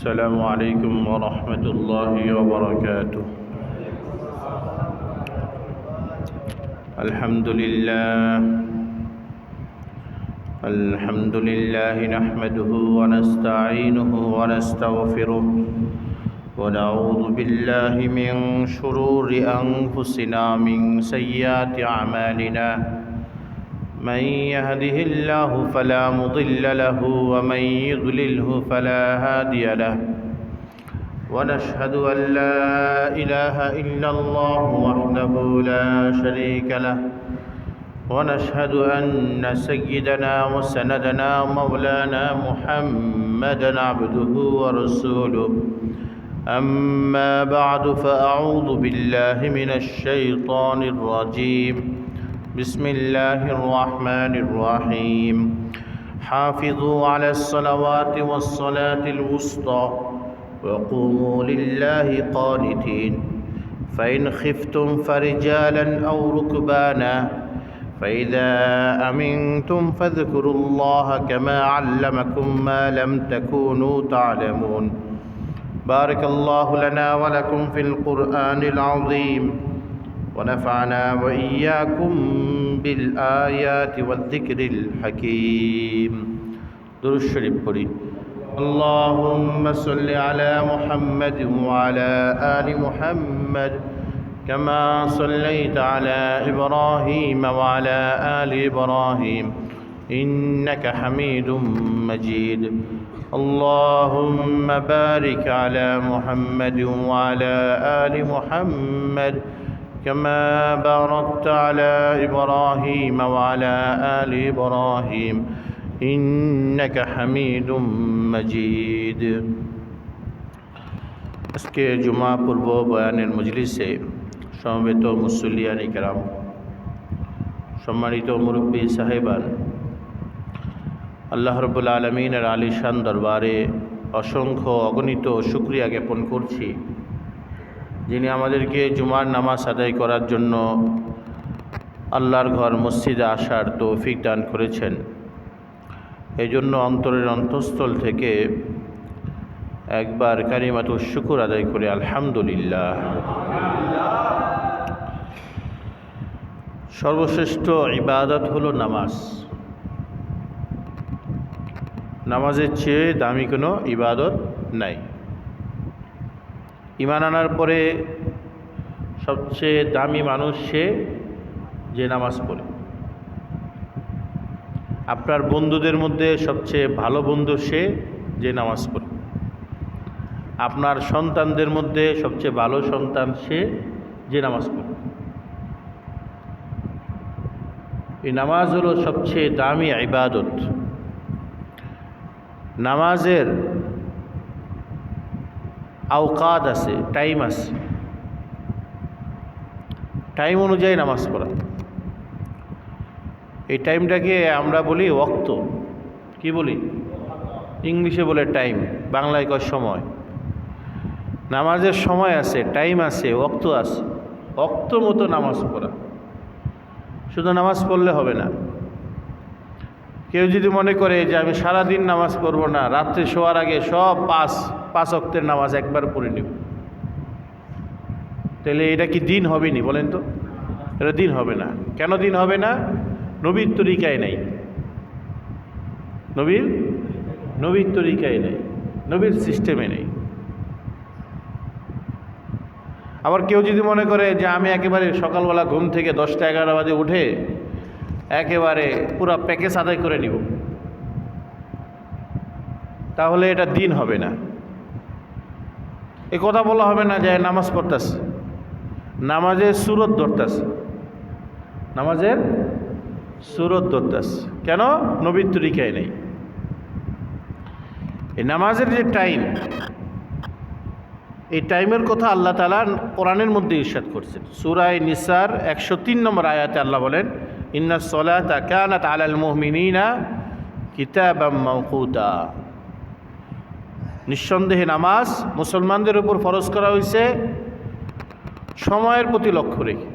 السلام عليكم ورحمة الله وبركاته. الحمد لله نحمده ونستعينه ونستغفره ونعوذ بالله من شرور أنفسنا من سيئات أعمالنا. من يهده الله فلا مضل له ومن يضلله فلا هادي له. ونشهد أن لا إله إلا الله وحده لا شريك له. ونشهد أن سيدنا وسندنا مولانا محمدا عبده ورسوله. أما بعد فأعوذ بالله من الشيطان الرجيم. بسم الله الرحمن الرحيم. حافظوا على الصلوات والصلاة الوسطى وقوموا لله قانتين. فإن خفتم فرجالا أو ركبانا فإذا أمنتم فاذكروا الله كما علمكم ما لم تكونوا تعلمون. بارك الله لنا ولكم في القرآن العظيم ونفعنا وإياكم بالآيات والذكر الحكيم. درود الشريف পড়ি। اللهم صل على محمد وعلى آل محمد كما صليت على إبراهيم وعلى آل إبراهيم إنك حميد مجيد. اللهم بارك على محمد وعلى آل محمد كما باركت على إبراهيم وعلى آل إبراهيم إنك حميد مجيد. আজকে জুমা পূর্ব বয়ানের মজলিসে সমবেত মুসল্লিয়ান ইকরাম, সম্মানিত মুরব্বী সাহেবান, আল্লাহ রাব্বুল আলামিনের আলিশান দরবারে অসংখ্য অগণিত শুকরিয়া জ্ঞাপন করছি, যিনি আমাদেরকে জুমার নামাজ আদায় করার জন্য আল্লাহর ঘর মসজিদে আসার তৌফিক দান করেছেন। এই জন্য অন্তরের অন্তঃস্থল থেকে একবার কালিমাতুশ শুকর আদায় করে আলহামদুলিল্লাহ। সর্বশ্রেষ্ঠ ইবাদত হলো নামাজ। নামাজের চেয়ে দামি কোনো ইবাদত নাই। ঈমান আনার পরে সবচেয়ে দামি মানুষ সে যে নামাজ পড়ে। আপনার বন্ধুদের মধ্যে সবচেয়ে ভালো বন্ধু সে যে নামাজ পড়ে। আপনার সন্তানদের মধ্যে সবচেয়ে ভালো সন্তান সে যে নামাজ পড়ে। এই নামাজ হলো সবচেয়ে দামি ইবাদত। নামাজের আওকাত আছে, টাইম আছে, টাইম অনুযায়ী নামাজ পড়া। এই টাইমটাকে আমরা বলি ওয়াক্ত। কি বলি? ইংলিশে বলে টাইম, বাংলায় কয় সময়। নামাজের সময় আছে, টাইম আছে, ওয়াক্ত আছে। ওয়াক্ত মতো নামাজ পড়া। শুধু নামাজ পড়লে হবে না। কেউ যদি মনে করে যে আমি সারাদিন নামাজ পড়বো না, রাত্রে শোয়ার আগে সব পাঁচ ওয়াক্তের নামাজ একবার পড়ে নেব, তাহলে এটা কি দিন হবে নি? বলেন তো, এটা দিন হবে না। কেন দিন হবে না? নবীর তরিকায় নেই। নবীর তরিকায় নেই, নবীর সিস্টেমে নেই। আবার কেউ যদি মনে করে যে আমি একেবারে সকালবেলা ঘুম থেকে 10টা-11টা বাজে উঠে একেবারে পুরো প্যাকেজ আদায় করে নিব, তাহলে এটা দিন হবে না। এ কথা বলা হবে না যে নামাজ পড়তেছে, নামাজের সুরত ধরতেছে, নামাজের সুরত ধরতেছে। কেন? নবীর তরিকায় নেই। এই নামাজের যে টাইম, এই টাইমের কথা আল্লাহ তাআলা কোরআনের মধ্যে ইরশাদ করছেন। সূরা নিসার 103 নম্বর আয়াতে আল্লাহ বলেন, ইন্নাস সালাতা কানাত আলাল মুমিনিনা কিতাবাম মাওকুতা। নিঃসন্দেহে নামাজ মুসলমানদের উপর ফরজ করা হয়েছে সময়ের প্রতি লক্ষ্য রেখে।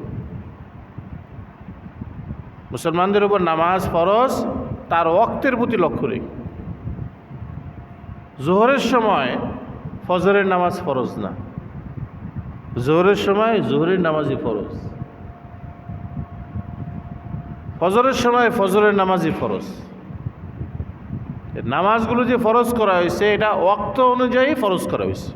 মুসলমানদের উপর নামাজ ফরজ তার ওয়াক্তের প্রতি লক্ষ্য রেখে। জোহরের সময় ফজরের নামাজ ফরজ না, জোহরের সময় জোহরের নামাজই ফরজ, ফজরের সময় ফজরের নামাজই ফরজ। নামাজগুলো যে ফরজ করা হয়েছে এটা ওয়াক্ত অনুযায়ী ফরজ করা হয়েছে।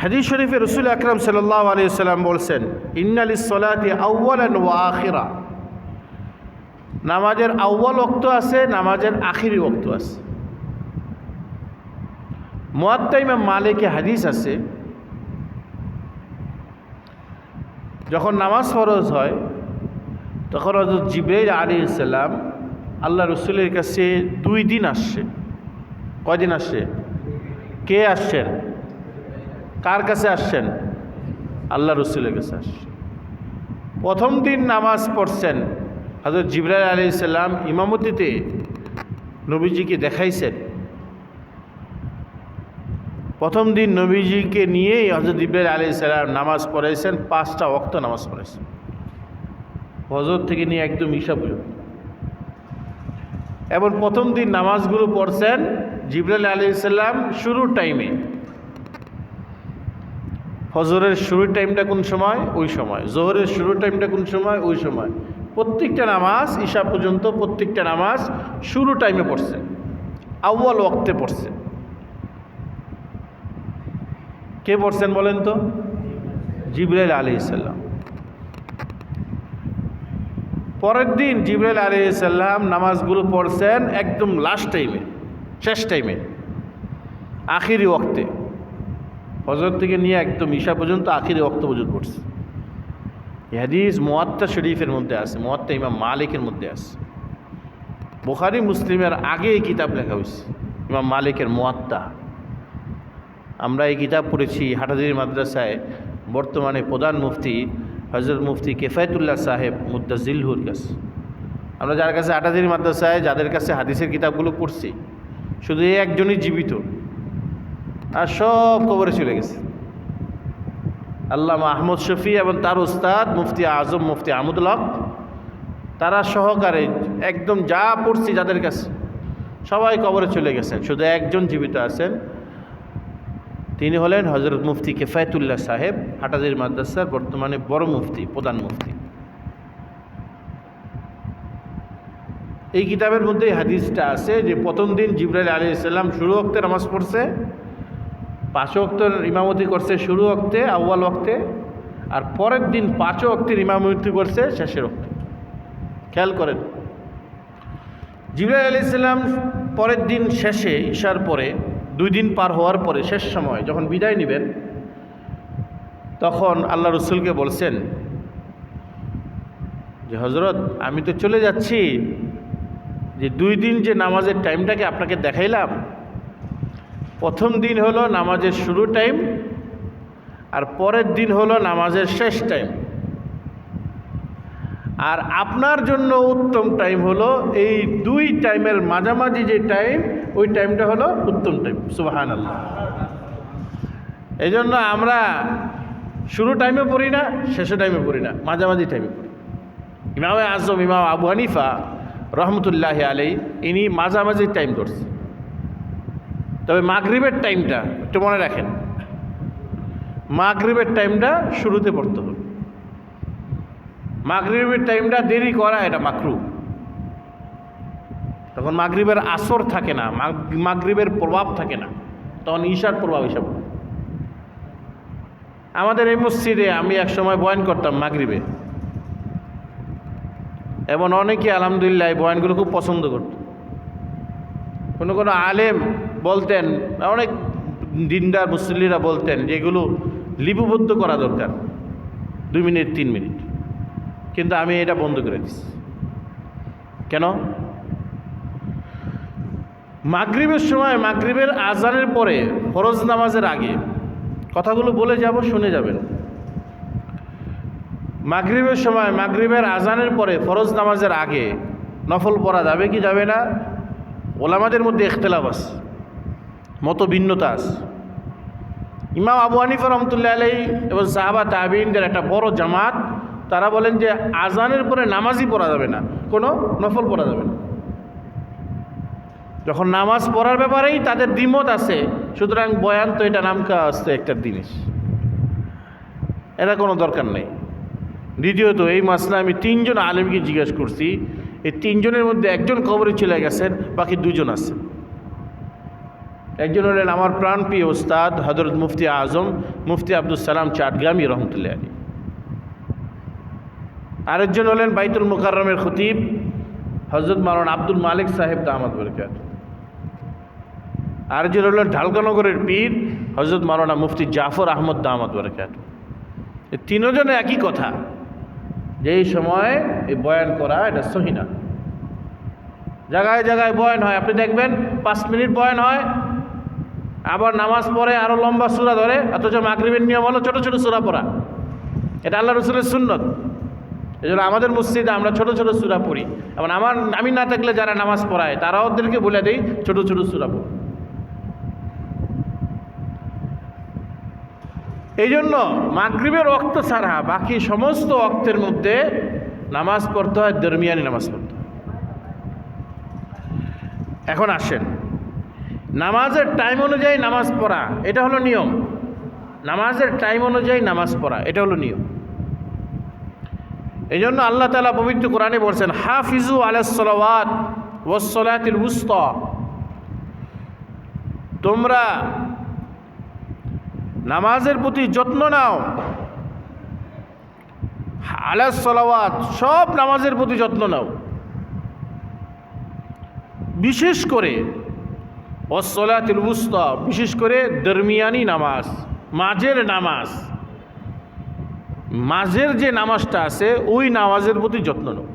হাদিস শরীফে রাসূল আকরাম সাল্লাল্লাহু আলাইহি ওয়াসাল্লাম বলছেন, ইন্না লিস-সালাতি আউওয়ালান ওয়া আখিরা, নামাজের আউয়াল ওয়াক্ত আছে, নামাজের আখিরি ওয়াক্ত আছে। মুয়াত্তা ইমাম মালিকে হাদিস আছে, যখন নামাজ ফরজ হয় তখন হযরত জিবরাইল আলাইহিস সালাম আল্লাহ রসুলের কাছে 2 দিন আসছে। কয়দিন আসছে? কে আসছেন? কার কাছে আসছেন? আল্লাহ রসুলের কাছে আসছেন। প্রথম দিন নামাজ পড়ছেন, হযরত জিবরাইল আলাইহিস সালাম ইমামতিতে নবীজিকে দেখাইছেন। প্রথম দিন নবীজিকে নিয়েই হযরত জিবরাইল আলাইহিস সালাম নামাজ পড়াইছেন, 5টা ওয়াক্ত নামাজ পড়াইছেন, ফজর থেকে নিয়ে একদম ঈশা পর্যন্ত। এবং প্রথম দিন নামাজগুলো পড়ছেন জিবরাইল আলাইহিস সালাম শুরুর টাইমে। ফজরের শুরুর টাইমটা কোন সময়? ওই সময়। জোহরের শুরুর টাইমটা কোন সময়? ওই সময়। প্রত্যেকটা নামাজ ঈশা পর্যন্ত প্রত্যেকটা নামাজ শুরু টাইমে পড়ছেন, আউয়াল ওয়াক্তে পড়ছেন। কে পড়ছেন বলেন তো? জিবরাইল আলাইহিস সালাম। পরের দিন জিবরাইল আলাইহিস সালাম নামাজগুলো পড়ছেন একদম লাস্ট টাইমে, শেষ টাইমে, আখিরি ওয়াক্তে। ফজর থেকে নিয়ে একদম ঈশা পর্যন্ত আখিরি ওয়াক্ত পর্যন্ত পড়ছে। এই হাদিস মুয়াত্তা শরীফের মধ্যে আছে, মুয়াত্তা ইমাম মালিকের মধ্যে আছে। বুখারী মুসলিমের আগে এই কিতাব লেখা হয়েছে, ইমাম মালিকের মুয়াত্তা। আমরা এই কিতাব পড়েছি হাটাজারি মাদ্রাসায় বর্তমানে প্রধান মুফতি হযরত মুফতি কিফায়াতুল্লাহ সাহেব মুদ্দাজিলহুর কাছে। আমরা যার কাছে হাটাজারি মাদ্রাসায় যাদের কাছে হাদিসের কিতাবগুলো পড়ছি, শুধু এই একজনই জীবিত, আর সব কবরে চলে গেছে। আল্লামা আহমদ শফি এবং তার উস্তাদ মুফতি আজম মুফতি আহমদুল হক, তারা সহকারে একদম যা পড়ছি যাদের কাছে সবাই কবরে চলে গেছেন, শুধু একজন জীবিত আছেন। তিনি হলেন হযরত মুফতি কিফায়াতুল্লাহ সাহেব, হাটাজারি মাদ্রাসার বর্তমানে বড় মুফতি, প্রধান মুফতি। এই কিতাবের মধ্যে হাদিসটা আছে যে প্রথম দিন জিবরাইল আলাইহিস সালাম শুরু ওয়াক্তে নামাজ পড়ছে, 5 ওয়াক্তের ইমামতি করছে শুরু ওয়াক্তে, আউয়াল ওয়াক্তে, আর পরের দিন 5 ওয়াক্তের ইমামতি করছে শেষের ওয়াক্তে। খেয়াল করেন, জিবরাইল আলাইহিস সালাম পরের দিন শেষে ঈশার পরে 2 দিন পার হওয়ার পরে শেষ সময় যখন বিদায় নেবেন, তখন আল্লাহ রসুলকে বলছেন যে হযরত আমি তো চলে যাচ্ছি, যে 2 দিন যে নামাজের টাইমটাকে আপনাকে দেখাইলাম, প্রথম দিন হলো নামাজের শুরু টাইম, আর পরের দিন হলো নামাজের শেষ টাইম। আর আপনার জন্য উত্তম টাইম হলো এই 2 টাইমের মাঝামাঝি যে টাইম, ওই টাইমটা হলো উত্তম টাইম। সুবহানাল্লাহ। এই জন্য আমরা শুরু টাইমে পড়ি না, শেষে টাইমে পড়ি না, মাঝামাঝি টাইমে পড়ি। ইমাম আজম ইমাম আবু হানিফা রহমতুল্লাহি আলাইহি ইনি মাঝামাঝি টাইম করছে। তবে মাগরিবের টাইমটা একটু মনে রাখেন, মাগরিবের টাইমটা শুরুতে পড়তে হবে। মাগরিবের টাইমটা দেরি করা এটা মাকরু। তখন মাগরিবের আসর থাকে না, মাগরিবের প্রভাব থাকে না, তখন ঈশার প্রভাব হিসাব। আমাদের এই মসজিদে আমি এক সময় বয়ান করতাম মাগরিবে, এবং অনেকে আলহামদুলিল্লাহ এই বয়ানগুলো খুব পছন্দ করত। কোনো কোনো আলেম বলতেন, অনেক দিনদার মুসল্লিরা বলতেন যে এগুলো লিপিবদ্ধ করা দরকার, 2 মিনিট 3 মিনিট, কিন্তু আমি এটা বন্ধ করে দিচ্ছি। কেন? মাগরিবের সময়, মাগরিবের আজানের পরে, ফরজ নামাজের আগে, কথাগুলো বলে যাব, শুনে যাবেন। মাগরিবের সময়, মাগরিবের আজানের পরে, ফরজ নামাজের আগে নফল পড়া যাবে কি যাবে না, ওলামাদের মধ্যে ইখতিলাফ আছে, মত ভিন্নতা আছে। ইমাম আবু হানিফা রহমতুল্লাহ আলাইহি এবং সাহাবা তাবিঈনদের একটা বড় জামাত, তারা বলেন যে আজানের পরে নামাজই পড়া যাবে না, কোনো নফল পড়া যাবে না। যখন নামাজ পড়ার ব্যাপারেই তাদের দ্বিমত আছে, সুতরাং বয়ান তো এটা নামকা আসতে একটা জিনিস, এটা কোনো দরকার নেই। দ্বিতীয়ত, এই মাসলা আমি 3 জন আলেমকে জিজ্ঞেস করছি, এই 3 জনের মধ্যে একজন কবরে চলে গেছেন, বাকি 2 জন আছে। একজন হলেন আমার প্রাণপ্রিয় ওস্তাদ হযরত মুফতি আজম মুফতি আব্দুল সালাম চাটগ্রামী রহমতুল্লাহ আলী। আরেকজন হলেন বাইতুল মুকাররমের খতিব হযরত মাওলানা আব্দুল মালিক সাহেব দামাত বরকাত। আরেকজন হলেন ঢালকানগরের পীর হযরত মাওলানা মুফতি জাফর আহমদ দামাত বরকাত। এই 3 জনের একই কথা যে এই সময় এই বয়ান করা এটা সহি না। জায়গায় জায়গায় বয়ান হয়, আপনি দেখবেন 5 মিনিট বয়ান হয়, আবার নামাজ পড়ে আরও লম্বা সূরা ধরে, অথচ মাগরিবের নিয়ম হলো ছোট ছোট সূরা পড়া। এটা আল্লাহ রসুলের সুন্নত। এই জন্য আমাদের মসজিদে আমরা ছোট ছোট সূরা পড়ি, এবং আমি না থাকলে যারা নামাজ পড়ায় তারা ওদেরকে বলে দেই ছোট ছোট সূরা পড়ো। এই জন্য মাগরিবের ওয়াক্ত ছাড়া বাকি সমস্ত ওয়াক্তের মধ্যে নামাজ পড়তে হয়, দরমিয়ানি নামাজ পড়তে হয়। এখন আসেন, নামাজের টাইম অনুযায়ী নামাজ পড়া এটা হলো নিয়ম। নামাজের টাইম অনুযায়ী নামাজ পড়া এটা হলো নিয়ম। এই জন্য আল্লাহ তাআলা পবিত্র কোরআনে বলছেন, হাফিজু আলাস সালাওয়াত ওয়াস সালাতিল উসতা, তোমরা নামাজের প্রতি যত্ন নাও। আলাস সালাওয়াত, সব নামাজের প্রতি যত্ন নাও, বিশেষ করে ওয়াস সালাতিল উসতা, বিশেষ করে দরমিয়ানি নামাজ, মাঝের নামাজ, মাঝের যে নামাজটা আছে ওই নামাজের প্রতি যত্ন নাও।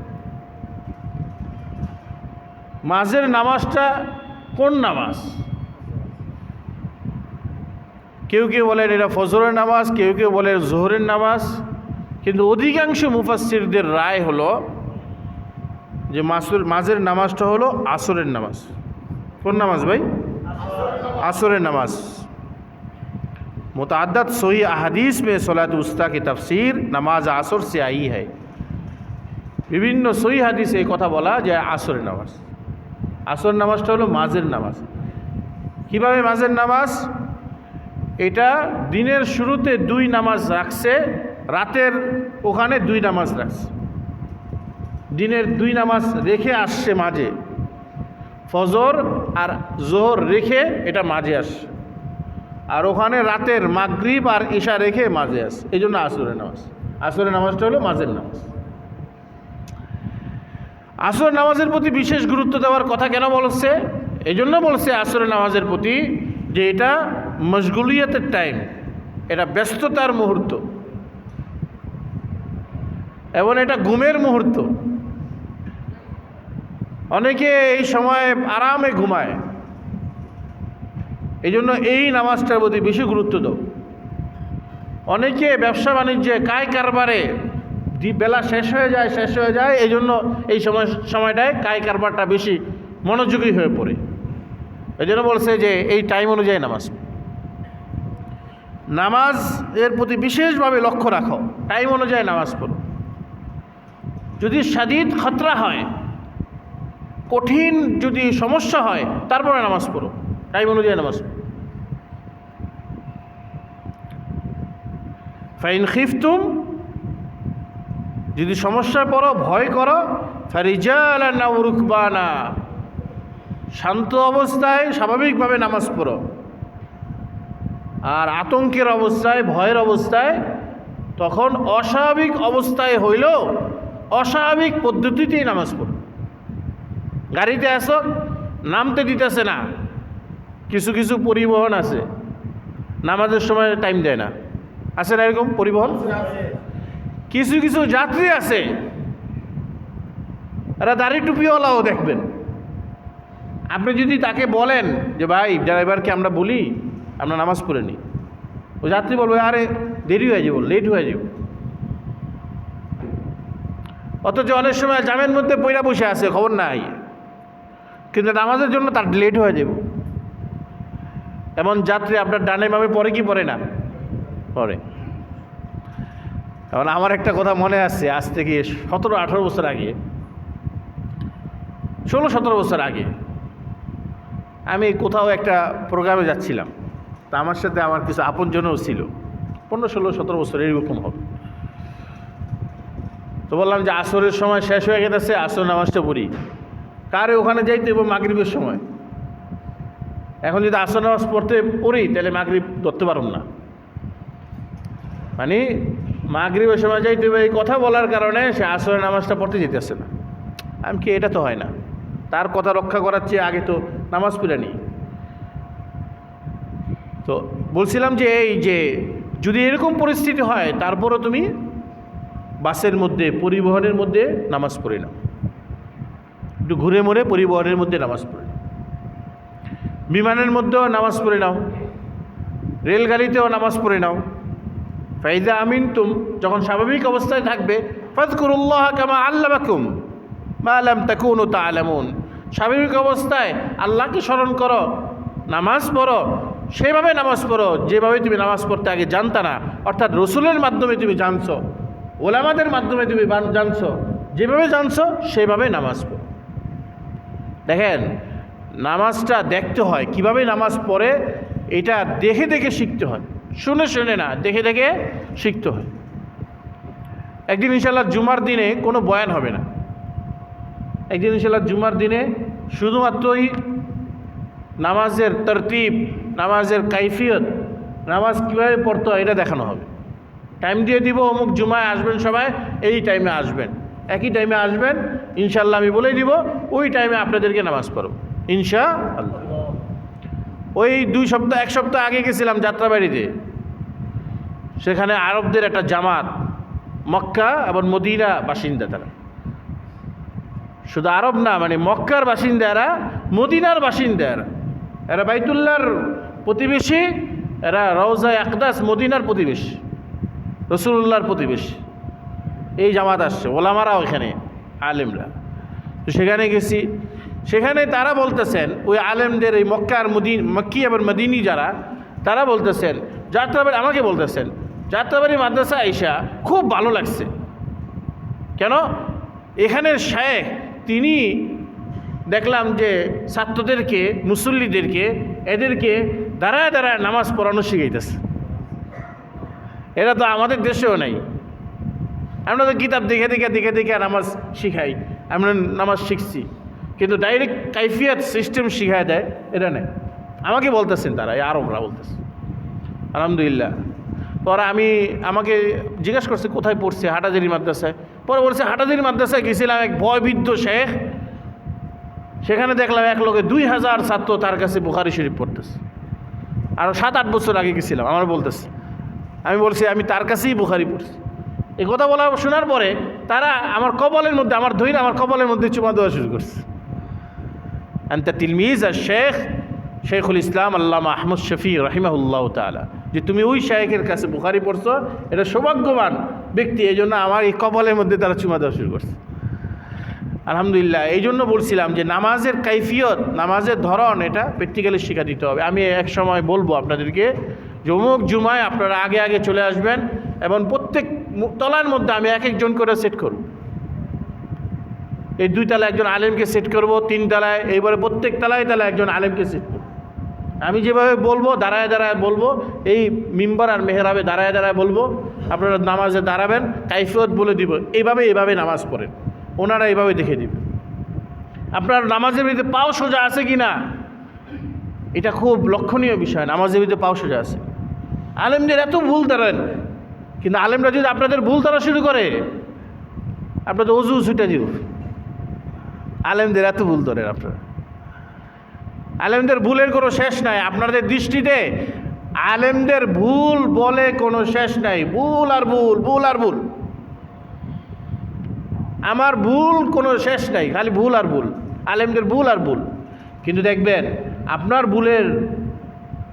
মাঝের নামাজটা কোন নামাজ? কেউ কেউ বলেন এটা ফজরের নামাজ, কেউ কেউ বলেন জোহরের নামাজ, কিন্তু অধিকাংশ মুফাসসিরদের রায় হলো যে মাঝের নামাজটা হলো আসরের নামাজ। কোন নামাজ ভাই? আসরের नामाज। मुतअद्दिद सही अहादीस में सलात उस्ता की तफसीर नमाज আসর से आई है। বিভিন্ন সহি হাদিসে এই কথা বলা যে আসরের নামাজ। আসরের নামাজটা হলো মাঝের নামাজ। কীভাবে মাঝের নামাজ? এটা দিনের শুরুতে 2 নামাজ রাখছে, রাতের ওখানে 2 নামাজ রাখছে। দিনের 2 নামাজ রেখে আসছে মাঝে, ফজর আর জোহর রেখে এটা মাঝে আসছে, আর ওখানে রাতের মাগরিব আর ইশা রেখে মাঝে আসছে। এই জন্য আসরের নামাজ। আসরের নামাজটা হলো মাঝের নামাজ। আসর নামাজের প্রতি বিশেষ গুরুত্ব দেওয়ার কথা কেন বলছে? এই জন্য বলছে আসরের নামাজের প্রতি যে এটা মশগুলিয়াতের টাইম, এটা ব্যস্ততার মুহূর্ত, এবং এটা ঘুমের মুহূর্ত। অনেকে এই সময় আরামে ঘুমায়, এই জন্য এই নামাজটার প্রতি বেশি গুরুত্ব দাও। অনেকে ব্যবসা বাণিজ্যে কায় কারবারে বেলা শেষ হয়ে যায়, এই জন্য এই সময়টায় কায় কারবারটা বেশি মনোযোগী হয়ে পড়ে। এই জন্য বলছে যে এই টাইম অনুযায়ী নামাজের প্রতি বিশেষভাবে লক্ষ্য রাখো, টাইম অনুযায়ী নামাজ পড়ো। যদি শাদীদ খতরা হয়, কঠিন যদি সমস্যা হয়, তারপরে নামাজ পড়ো, টাইম অনুযায়ী নামাজ পড়ো। ফাইন খিফতুম, যদি সমস্যায় পড়ো, ভয় করো, ফারিজালান আও রুকবানা, শান্ত অবস্থায় স্বাভাবিকভাবে নামাজ পড়ো। আর আতঙ্কের অবস্থায়, ভয়ের অবস্থায়, তখন অস্বাভাবিক অবস্থায় হইলেও অস্বাভাবিক পদ্ধতিতেই নামাজ পড়ো। গাড়িতে আসো, নামতে দিতেছে না, কিছু কিছু পরিবহন আছে নামাজের সময় টাইম দেয় না, আছে না এরকম পরিবহন? কিছু কিছু যাত্রী আছে, এরা দাড়ি টুপিওয়ালাও দেখবেন। আপনি যদি তাকে বলেন যে ভাই ড্রাইভারকে আমরা বলি আমরা নামাজ পড়ে নিই, ও যাত্রী বলবে আরে দেরি হয়ে যাব, লেট হয়ে যাব। অথচ অনেক সময় জামের মধ্যে পইরা বসে আছে, খবর নাই, কিন্তু নামাজের জন্য তার লেট হয়ে যাব। এমন যাত্রী আপনার ডানে বামে পড়ে কি পড়ে না? পড়ে। এখন আমার একটা কথা মনে আছে, আজ থেকে 17-18 বছর আগে, 16-17 বছর আগে আমি কোথাও একটা প্রোগ্রামে যাচ্ছিলাম, তা আমার সাথে আমার কিছু আপনজনও ছিল, 15, 16, 17 বছর এরকম হবে। তো বললাম যে আসরের সময় শেষ হয়ে গেছে, আসর নামাজটা পড়ি। কারে ওখানে যাইতে এবং মাগরিবের সময়, এখন যদি আসর নামাজ পড়ি তাহলে মাগরিব ধরতে পারব না, মানে মাগরিবের সময় যাইতে হবে এই কথা বলার কারণে সে আসরের নামাজটা পড়তে যেতেছে না। আমি কি, এটা তো হয় না, তার কথা রক্ষা করার চেয়ে আগে তো নামাজ পড়ে নিই। তো বলছিলাম যে এই যে যদি এরকম পরিস্থিতি হয় তারপরও তুমি বাসের মধ্যে, পরিবহনের মধ্যে নামাজ পড়ে নাও, একটু ঘুরে মুড়ে পরিবহনের মধ্যে নামাজ পড়ে নাও, বিমানের মধ্যেও নামাজ পড়ে নাও, রেলগাড়িতেও নামাজ পড়ে নাও। ফাইদা আমিনতুম, যখন স্বাভাবিক অবস্থায় থাকবে, ফাযকুরুল্লাহ কামা আল্লামাকুম মা লাম তাকুনু তা'লামুন, স্বাভাবিক অবস্থায় আল্লাহকে স্মরণ করো, নামাজ পড়ো, সেভাবে নামাজ পড়ো যেভাবে তুমি নামাজ পড়তে আগে জানতা না, অর্থাৎ রসুলের মাধ্যমে তুমি জানছো, ওলামাদের মাধ্যমে তুমি জানছো, যেভাবে জানছো সেভাবে নামাজ পড়ো। দেখেন, নামাজটা দেখতে হয়, কিভাবে নামাজ পড়ে এটা দেখে দেখে শিখতে হয়, শুনে শুনে না, দেখে দেখে শিখতে হয়। একদিন ইনশাআল্লাহ জুমার দিনে কোনো বয়ান হবে না, একদিন ইনশাআল্লাহ জুমার দিনে শুধুমাত্রই নামাজের তরতিব, নামাজের কাইফিয়ত, নামাজ কীভাবে পড়তে হয় এটা দেখানো হবে। টাইম দিয়ে দিব, অমুক জুমায় আসবেন সবাই, এই টাইমে আসবেন, একই টাইমে আসবেন ইনশাআল্লাহ, আমি বলেই দিব ওই টাইমে আপনাদেরকে নামাজ পড়ব ইনশাআল্লাহ। ওই 1 সপ্তাহ আগে গেছিলাম যাত্রাবাড়িতে, সেখানে আরবদের একটা জামাত, মক্কা এবং মদিনা বাসিন্দা, তারা শুধু আরব না, মানে মক্কার বাসিন্দারা, মদিনার বাসিন্দারা, এরা বাইতুল্লাহর প্রতিবেশী, এরা রওজায়ে আকদাস মদিনার প্রতিবেশী, রসুল্লাহর প্রতিবেশী। এই জামাত আসছে, ওলামারাও এখানে, আলেমরা। তো সেখানে গেছি, সেখানে তারা বলতেছেন, ওই আলেমদের, এই মক্কি এবং মদিনী যারা, তারা বলতেছেন যাত্রাবাড়ি, আমাকে বলতেছেন যাত্রাবাড়ি মাদ্রাসা আইসা খুব ভালো লাগছে। কেন? এখানের শায়েখ তিনি দেখলাম যে ছাত্রদেরকে, মুসল্লিদেরকে, এদেরকে দাঁড়ায় দাঁড়ায় নামাজ পড়ানো শিখাইতেছে। এটা তো আমাদের দেশেও নাই, আমরা তো কিতাব দেখে দেখে নামাজ শিখাই, আমরা নামাজ শিখছি, কিন্তু ডাইরেক্ট কাইফিয়াত সিস্টেম শিখায় দেয় এটা নেই। আমাকে বলতেছেন তারা, এই আরবরা বলতেছে, আলহামদুলিল্লাহ। পরে আমাকে জিজ্ঞাসা করছে কোথায় পড়ছে, হাটাজারি মাদ্রাসায়। পরে বলছে হাটাজারি মাদ্রাসায় গেছিলাম, এক বয়বৃদ্ধ শেখ, সেখানে দেখলাম এক লোকে 2000 ছাত্র তার কাছে বুখারী শরীফ পড়তেছে। আরও 7-8 বছর আগে গেছিলাম, আমার বলতেছে, আমি বলছি আমি তার কাছেই বুখারী পড়ছি। এই কথা বলা শোনার পরে তারা আমার কপালের মধ্যে, আমার ধৈর্য, আমার কপালের মধ্যে চুমা দেওয়া শুরু করছে। আনতা তিলমিজ আর শেখুল ইসলাম আল্লামা আহমদ শফি রাহিমাহুল্লাহ তাআলা, যে তুমি ওই শায়েখের কাছে বুখারী পড়ছো, এটা সৌভাগ্যবান ব্যক্তি। এই জন্য আমার এই কপালের মধ্যে তারা চুমা দেওয়া শুরু করছে, আলহামদুলিল্লাহ। এই জন্য বলছিলাম যে নামাজের কাইফিয়ত, নামাজের ধরন, এটা প্র্যাকটিক্যালি শিক্ষা দিতে হবে। আমি এক সময় বলবো আপনাদেরকে যে অমুক জুমায় আপনারা আগে আগে চলে আসবেন, এবং প্রত্যেক তলার মধ্যে আমি একজন করে সেট করব। এই 2 তলায় একজন আলেমকে সেট করব, 3 তলায়, এইবারে প্রত্যেক তলায় একজন আলেমকে সেট করব। আমি যেভাবে বলবো, দাঁড়ায় দাঁড়ায় বলবো, এই মিম্বার আর মেহরাবে দাঁড়ায় দাঁড়ায় বলবো, আপনারা নামাজে দাঁড়াবেন, কাইফিয়ত বলে দিব, এইভাবে নামাজ পড়েন, ওনারা এইভাবে দেখে দিবে। আপনার নামাজের ভিতরে পাও সোজা আছে কি না, এটা খুব লক্ষণীয় বিষয়। নামাজের ভিতরে পাও সোজা আছে, আলেমদের এত ভুল ধরেন, কিন্তু আলেমরা যদি আপনাদের ভুল ধরা শুরু করে, আপনাদের অজু ছুটে দিব। আলেমদের এত ভুল ধরেন আপনারা, আলেমদের ভুলের কোনো শেষ নাই। আপনাদের দৃষ্টিতে আলেমদের ভুল বলে কোনো শেষ নাই, ভুল আর ভুল, ভুল আর ভুল। আমার ভুল কোনো শেষ নাই, খালি ভুল আর ভুল, আলেমদের ভুল আর ভুল। কিন্তু দেখবেন আপনার ভুলের,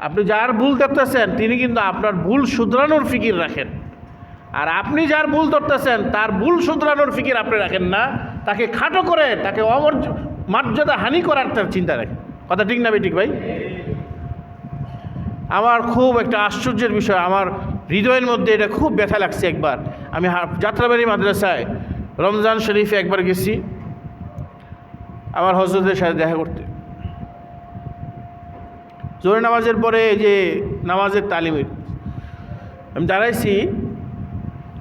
আপনি যার ভুল ধরতেছেন তিনি কিন্তু আপনার ভুল শুধরানোর ফিকির রাখেন, আর আপনি যার ভুল ধরতেছেন তার ভুল শুধরানোর ফিকির আপনি রাখেন না, তাকে খাটো করে, তাকে মর্যাদা হানি করার তার চিন্তা রাখেন। কথা ঠিক না ঠিক ভাই? আমার খুব একটা আশ্চর্যের বিষয়, আমার হৃদয়ের মধ্যে এটা খুব ব্যথা লাগছে। একবার আমি যাত্রাবাড়ি মাদ্রাসায় রমজান শরীফে একবার গেছি, আমার হজরতের সাথে দেখা করতে। জোহর নামাজের পরে এই যে নামাজের তালিমের আমি দাঁড়াইছি,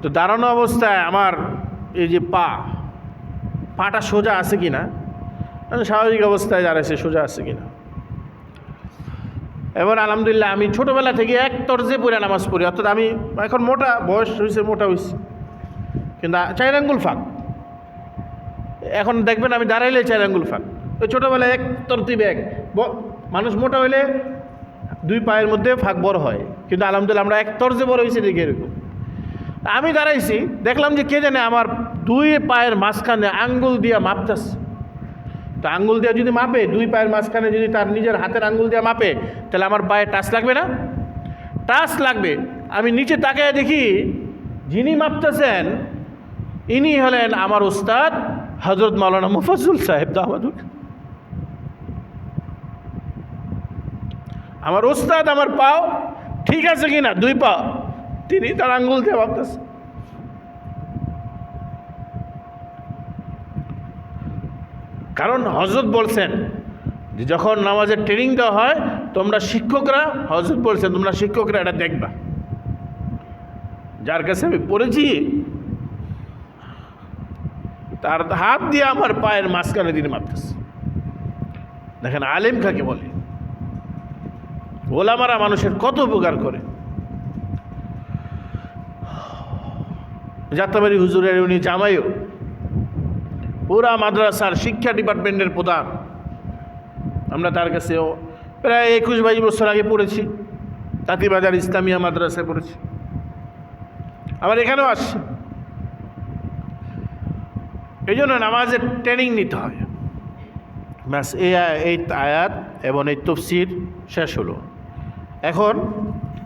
তো দাঁড়ানো অবস্থায় আমার এই যে পাটা সোজা আছে কি না, স্বাভাবিক অবস্থায় দাঁড়াইছে সোজা আছে কি না। এবার আলহামদুলিল্লাহ আমি ছোটোবেলা থেকে এক তর্জে পড়ে নামাজ পড়ি, অর্থাৎ আমি এখন মোটা বয়স হয়েছে, মোটা হয়েছে, কিন্তু 4 আঙ্গুল ফাঁক। এখন দেখবেন আমি দাঁড়াইলে 4 আঙ্গুল ফাঁক। ওই ছোটোবেলায় এক তরতিবে মানুষ মোটা হইলে 2 পায়ের মধ্যে ফাঁক বড় হয়, কিন্তু আলহামদুলিল্লাহ আমরা এক তর্জে বড় হয়েছি দেখি এরকম। আমি দাঁড়াইছি, দেখলাম যে কে জানে আমার 2 পায়ের মাঝখানে আঙ্গুল দিয়া মাপতেছে। তো আঙ্গুল দিয়ে যদি মাপে, 2 পায়ের মাঝখানে যদি তার নিজের হাতের আঙ্গুল দিয়ে মাপে, তাহলে আমার পায়ে টাচ লাগবে না? টাচ লাগবে। আমি নিচে তাকায় দেখি যিনি মাপতেছেন ইনি হলেন আমার উস্তাদ হযরত মাওলানা মুফাজ্জল সাহেব দামাদুল। আমার উস্তাদ আমার পাও ঠিক আছে কিনা, 2 পা তিনি তার আঙ্গুল দিয়ে মাপতেছেন। কারণ হযরত বলছেন যে যখন নামাজের ট্রেনিং দেওয়া হয়, তোমরা শিক্ষকরা, হযরত বলছেন তোমরা শিক্ষকরা এটা দেখবা। যার কাছে আমি পড়েছি তার হাত দিয়ে আমার পায়ের মাঝখানে তিনি মাপতেছে। দেখেন আলেম কাকে বলে, ওলামারা মানুষের কত উপকার করে। যাত্রাবাড়ি হুজুরের উনি জামাইও, পুরা মাদ্রাসার শিক্ষা ডিপার্টমেন্টের প্রধান। আমরা তার কাছেও প্রায় 21-22 বছর আগে পড়েছি, তাঁতিবাজার ইসলামিয়া মাদ্রাসায় পড়েছি, আবার এখানেও আসছি। এই জন্য নামাজের ট্রেনিং নিতে হয়। ব্যাস এই আয়াত এবং এই তাফসীর শেষ হলো। এখন